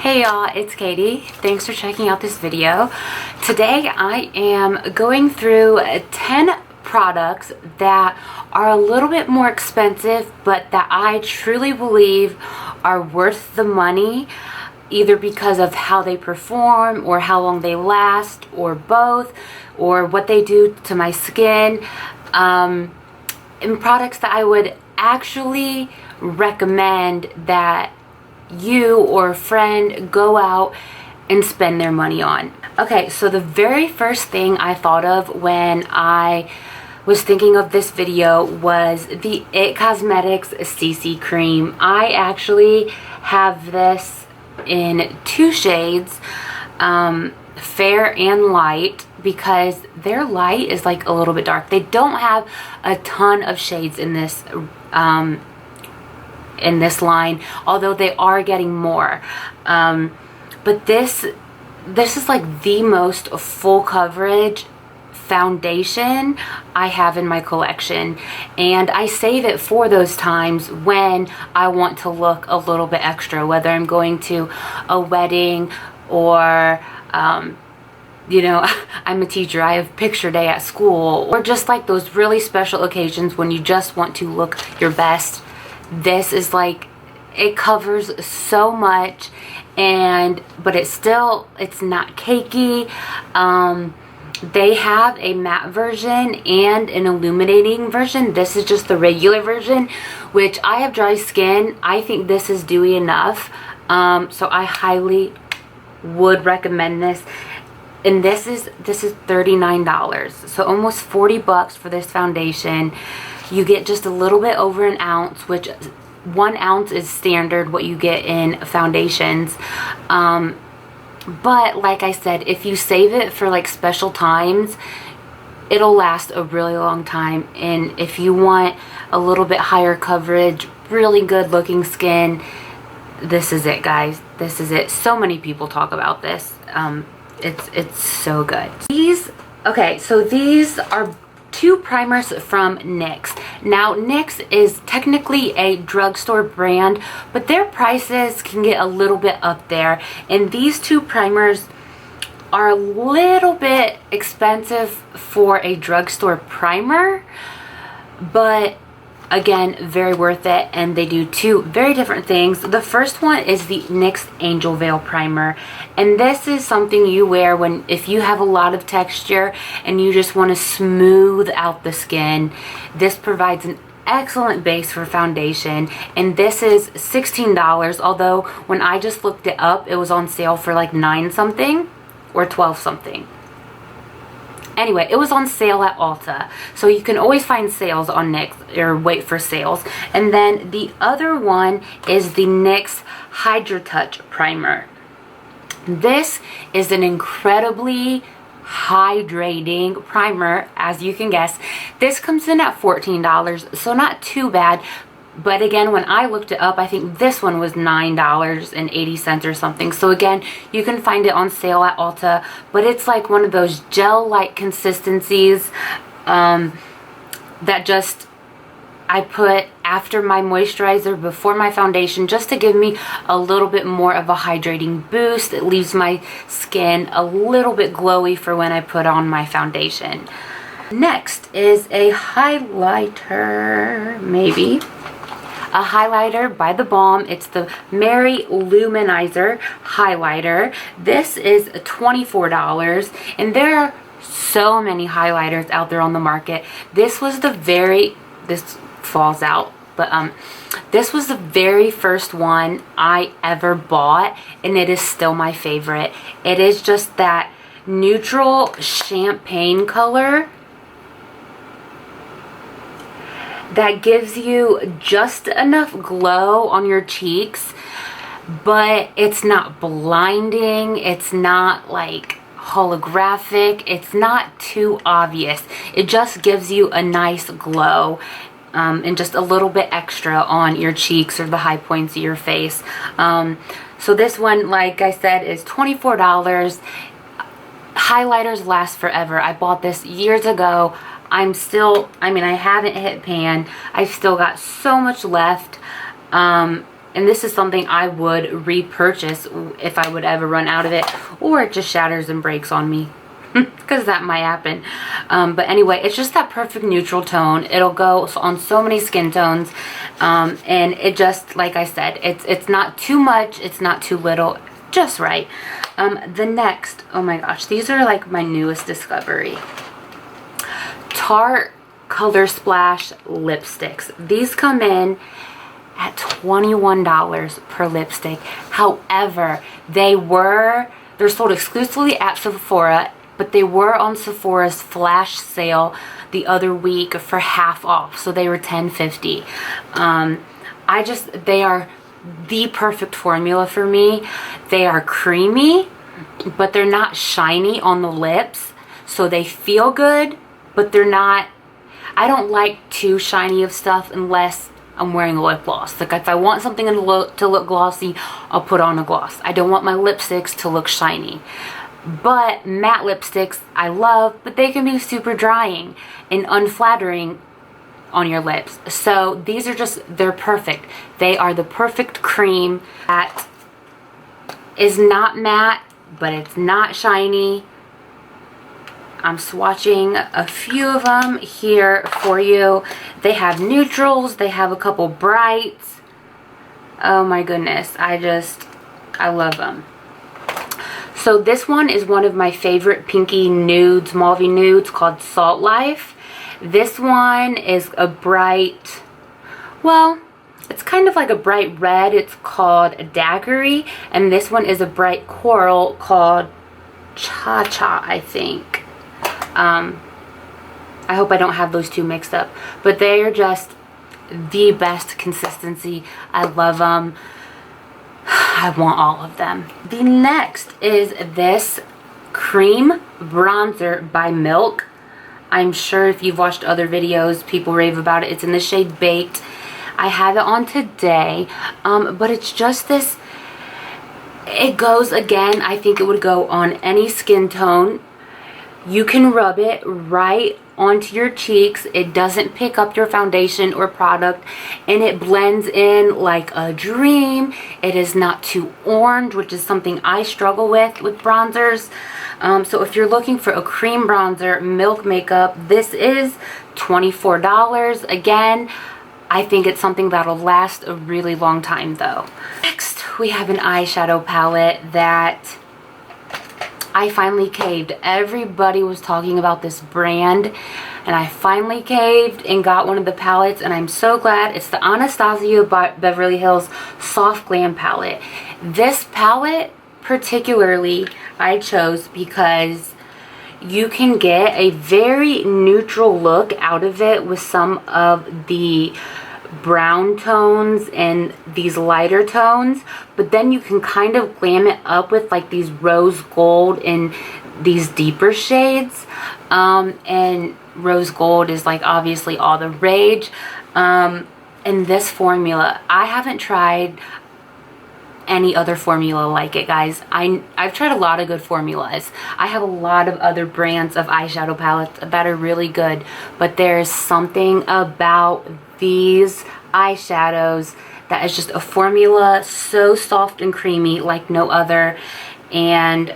Hey y'all, it's Katie. Thanks for checking out this video. Today I am going through 10 products that are a little bit more expensive, but that I truly believe are worth the money, either because of how they perform or how long they last or both, or what they do to my skin, and products that I would actually recommend that you or a friend go out and spend their money on. Okay, so the very first thing I thought of when I was thinking of this video was the IT Cosmetics CC Cream. I actually have this in two shades, fair and light, because their light is like a little bit dark. They don't have a ton of shades in this line, although they are getting more, but this is like the most full coverage foundation I have in my collection, and I save it for those times when I want to look a little bit extra, whether I'm going to a wedding or you know, I'm a teacher, I have picture day at school, or just like those really special occasions when you just want to look your best. This is like, it covers so much, but it's not cakey. They have a matte version and an illuminating version. This is just the regular version, which I have dry skin. I think this is dewy enough, so I highly would recommend this. And this is $39, so almost 40 bucks for this foundation. You get just a little bit over an ounce, which 1 ounce is standard what you get in foundations. But like I said, if you save it for like special times, it'll last a really long time. And if you want a little bit higher coverage, really good looking skin, this is it, guys. This is it. So many people talk about this. It's so good. These are two primers from NYX. Now, NYX is technically a drugstore brand, but their prices can get a little bit up there. And these two primers are a little bit expensive for a drugstore primer, but again, very worth it. And they do two very different things. The first one is the NYX Angel Veil Primer, and this is something you wear if you have a lot of texture and you just want to smooth out the skin. This provides an excellent base for foundation, and this is $16, although when I just looked it up, it was on sale for like 9 something or 12 something. Anyway, it was on sale at Ulta, so you can always find sales on NYX, or wait for sales. And then the other one is the NYX HydraTouch Primer. This is an incredibly hydrating primer, as you can guess. This comes in at $14, so not too bad. But again, when I looked it up, I think this one was $9.80 or something. So again, you can find it on sale at Ulta. But it's like one of those gel-like consistencies that just I put after my moisturizer, before my foundation, just to give me a little bit more of a hydrating boost. It leaves my skin a little bit glowy for when I put on my foundation. Next is a highlighter, maybe. A highlighter by the Balm. It's the Mary-LouManizer highlighter. This is $24, and there are so many highlighters out there on the market. This was this falls out, but this was the very first one I ever bought, and it is still my favorite. It is just that neutral champagne color that gives you just enough glow on your cheeks, but it's not blinding, it's not like holographic, it's not too obvious. It just gives you a nice glow, and just a little bit extra on your cheeks or the high points of your face. So this one, like I said, is $24. Highlighters last forever. I bought this years ago. I haven't hit pan. I've still got so much left. And this is something I would repurchase if I would ever run out of it, or it just shatters and breaks on me. Because that might happen. But anyway, it's just that perfect neutral tone. It'll go on so many skin tones. And it just, like I said, it's not too much, it's not too little, just right. The next, oh my gosh, these are like my newest discovery. Tarte Colorsplash lipsticks. These come in at $21 per lipstick. However, they're sold exclusively at Sephora, but they were on Sephora's flash sale the other week for half off, so they were $10.50. They are the perfect formula for me. They are creamy, but they're not shiny on the lips, so they feel good, but they're not, I don't like too shiny of stuff unless I'm wearing a lip gloss. Like if I want something to look glossy, I'll put on a gloss. I don't want my lipsticks to look shiny. But matte lipsticks I love, but they can be super drying and unflattering on your lips. So these are just, they're perfect. They are the perfect cream that is not matte, but it's not shiny. I'm swatching a few of them here for you. They have neutrals, they have a couple brights. Oh my goodness, I love them. So this one is one of my favorite pinky nudes, mauvey nudes, called Salt Life. This one is a bright, well, it's kind of like a bright red. It's called Daiquiri, and this one is a bright coral called Cha Cha, I think. I hope I don't have those two mixed up, but they are just the best consistency. I love them. I want all of them. The next is this cream bronzer by Milk. I'm sure if you've watched other videos, people rave about it. It's in the shade Baked. I have it on today, but it's just this, it goes, again, I think it would go on any skin tone. You can rub it right onto your cheeks. It doesn't pick up your foundation or product, and it blends in like a dream. It is not too orange, which is something I struggle with bronzers. So if you're looking for a cream bronzer, Milk makeup, this is $24. Again, I think it's something that'll last a really long time though. Next, we have an eyeshadow palette that I finally caved. Everybody was talking about this brand, and I finally caved and got one of the palettes, and I'm so glad. It's the Anastasia Beverly Hills Soft Glam palette. This palette particularly I chose because you can get a very neutral look out of it with some of the brown tones and these lighter tones, but then you can kind of glam it up with like these rose gold and these deeper shades, and rose gold is like obviously all the rage. And this formula, I haven't tried any other formula like it, guys. I've tried a lot of good formulas. I have a lot of other brands of eyeshadow palettes that are really good, but there's something about these eyeshadows that is just a formula so soft and creamy like no other. And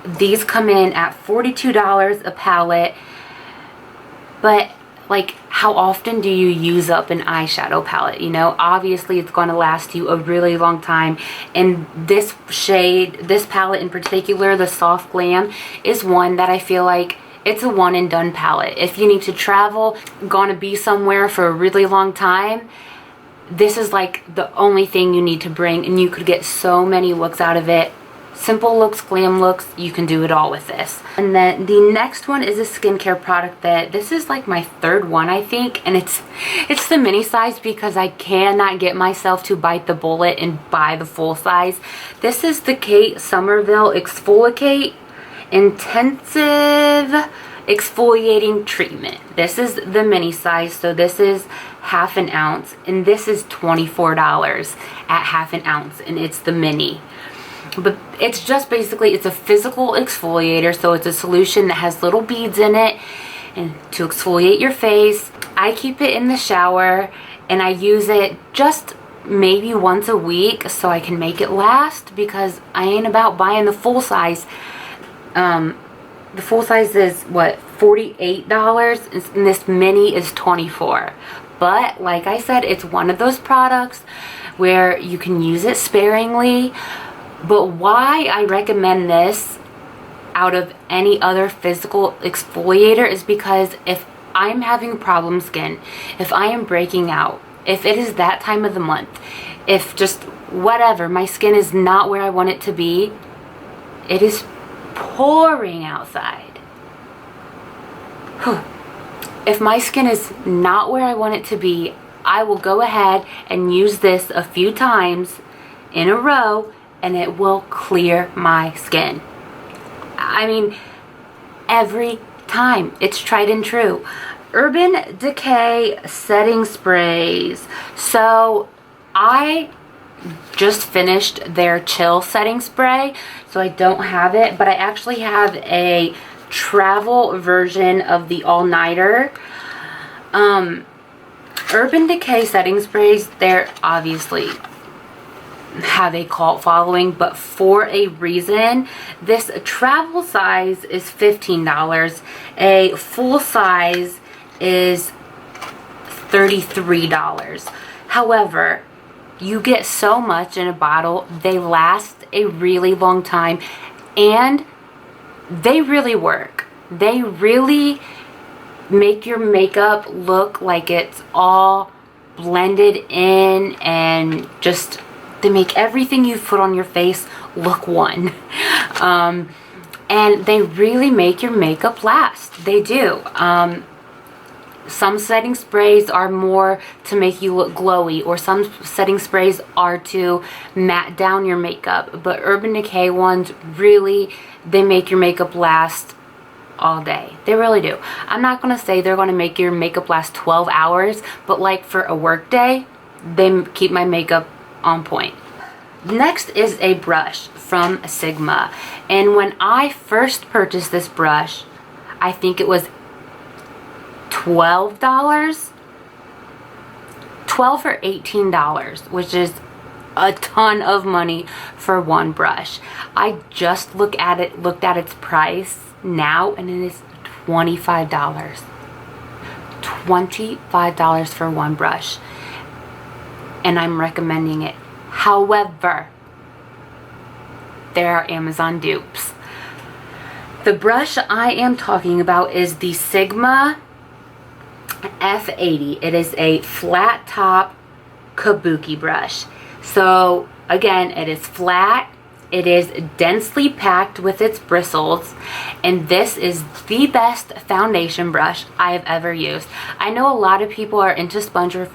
these come in at $42 a palette, but like, how often do you use up an eyeshadow palette? You know, obviously it's going to last you a really long time, and this shade, this palette in particular, the Soft Glam, is one that I feel like it's a one and done palette. If you need to travel, gonna be somewhere for a really long time, this is like the only thing you need to bring, and you could get so many looks out of it. Simple looks, glam looks, you can do it all with this. And then the next one is a skincare product that, this is like my third one I think, and it's the mini size because I cannot get myself to bite the bullet and buy the full size. This is the Kate Somerville Exfolikate Intensive Exfoliating Treatment. This is the mini size, so this is half an ounce, and this is $24 at half an ounce, and it's the mini. But it's just basically, it's a physical exfoliator, so it's a solution that has little beads in it and to exfoliate your face. I keep it in the shower, and I use it just maybe once a week so I can make it last, because I ain't about buying the full size. The full size is what, $48, and this mini is $24. But like I said, it's one of those products where you can use it sparingly. But why I recommend this out of any other physical exfoliator is because if I'm having problem skin, if I am breaking out, if it is that time of the month, if just whatever, my skin is not where I want it to be, it is pouring outside. Whew. If my skin is not where I want it to be, I will go ahead and use this a few times in a row, and it will clear my skin. I mean, every time. It's tried and true. Urban Decay setting sprays. So I just finished their chill setting spray, so I don't have it, but I actually have a travel version of the all-nighter. Urban Decay setting sprays, they're obviously have a cult following, but for a reason. This travel size is $15. A full size is $33. However, you get so much in a bottle. They last a really long time, and they really work. They really make your makeup look like it's all blended in, and just they make everything you put on your face look one. And they really make your makeup last. They do. Some setting sprays are more to make you look glowy, or some setting sprays are to matte down your makeup. But Urban Decay ones, really, they make your makeup last all day. They really do. I'm not going to say they're going to make your makeup last 12 hours, but like for a work day, they keep my makeup on point. Next is a brush from Sigma, and when I first purchased this brush, I think it was $12 or $18, which is a ton of money for one brush. I just looked at its price now, and it is $25. $25 for one brush, and I'm recommending it. However, there are Amazon dupes. The brush I am talking about is the Sigma F80. It is a flat top kabuki brush. So again, it is flat, it is densely packed with its bristles, and this is the best foundation brush I have ever used. I know a lot of people are into sponges.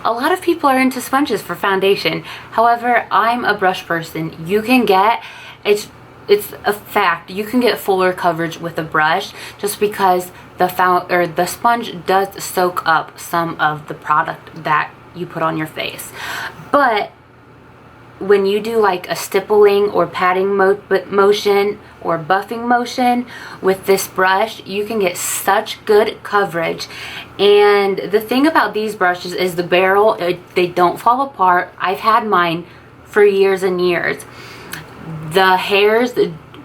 A lot of people are into sponges for foundation. However, I'm a brush person. You can get, it's a fact, you can get fuller coverage with a brush, just because the sponge does soak up some of the product that you put on your face. But when you do like a stippling or patting motion or buffing motion with this brush, you can get such good coverage. And the thing about these brushes is the barrel, they don't fall apart. I've had mine for years and years. The hairs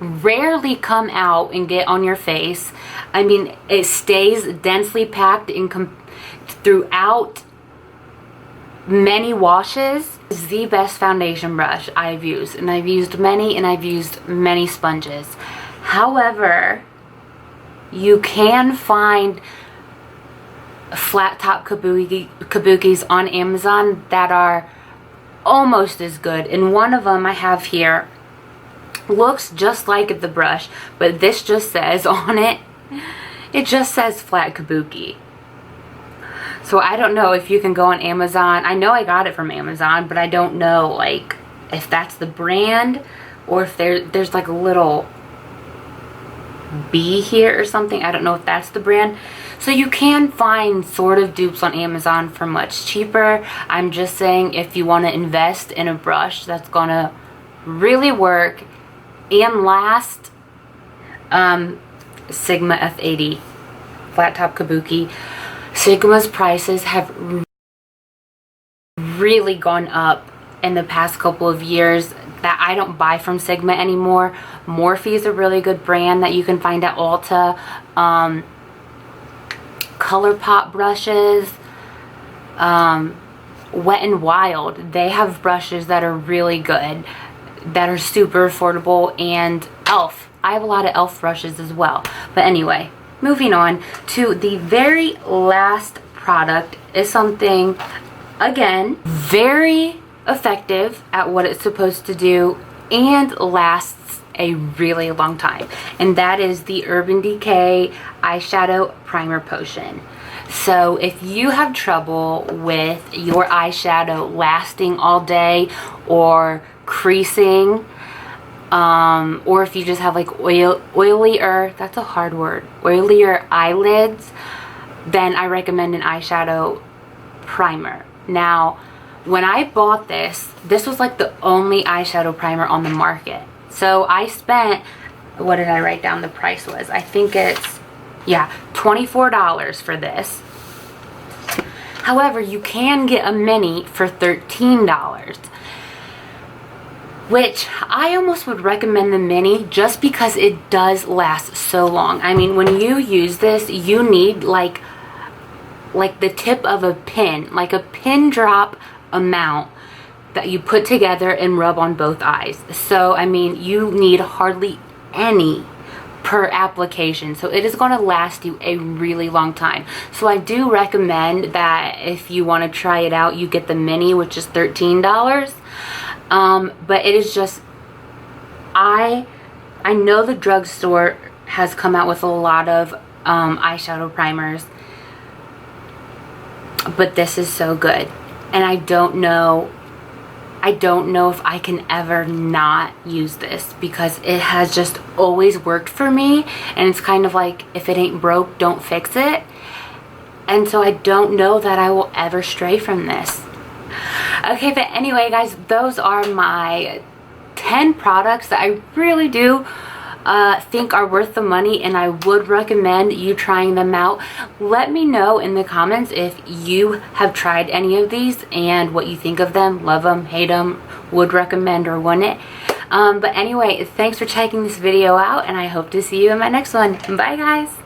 rarely come out and get on your face. I mean, it stays densely packed throughout many washes. It's the best foundation brush I've used, and I've used many sponges. However, you can find flat top kabukis on Amazon that are almost as good, and one of them I have here looks just like the brush, but this just says on it, it just says flat kabuki. So I don't know if you can go on Amazon. I know I got it from Amazon, but I don't know like if that's the brand, or if there's like a little B here or something. I don't know if that's the brand. So you can find sort of dupes on Amazon for much cheaper. I'm just saying, if you want to invest in a brush that's gonna really work and last, Sigma F80 flat top kabuki. Sigma's prices have really gone up in the past couple of years, that I don't buy from Sigma anymore. Morphe is a really good brand that you can find at Ulta. ColourPop brushes, Wet n Wild, they have brushes that are really good, that are super affordable, and e.l.f. I have a lot of e.l.f. brushes as well. But anyway, moving on to the very last product is something, again, very effective at what it's supposed to do and lasts a really long time, and that is the Urban Decay Eyeshadow Primer Potion. So if you have trouble with your eyeshadow lasting all day, or creasing, or if you just have like oilier, that's a hard word, oilier eyelids, then I recommend an eyeshadow primer. Now, when I bought this was like the only eyeshadow primer on the market. So I spent, what did I write down the price was? I think it's, yeah, $24 for this. However, you can get a mini for $13, which I almost would recommend the mini just because it does last so long. I mean, when you use this, you need like the tip of a pin, like a pin drop amount that you put together and rub on both eyes. So I mean, you need hardly any per application, so it is going to last you a really long time. So I do recommend that if you want to try it out, you get the mini, which is $13. But it is just, I know the drugstore has come out with a lot of eyeshadow primers, but this is so good. And I don't know if I can ever not use this, because it has just always worked for me, and it's kind of like, if it ain't broke, don't fix it. And so I don't know that I will ever stray from this. Okay, but anyway guys, those are my 10 products that I really do think are worth the money, and I would recommend you trying them out. Let me know in the comments if you have tried any of these and what you think of them. Love them, hate them, would recommend or wouldn't. But anyway, thanks for checking this video out, and I hope to see you in my next one. Bye guys.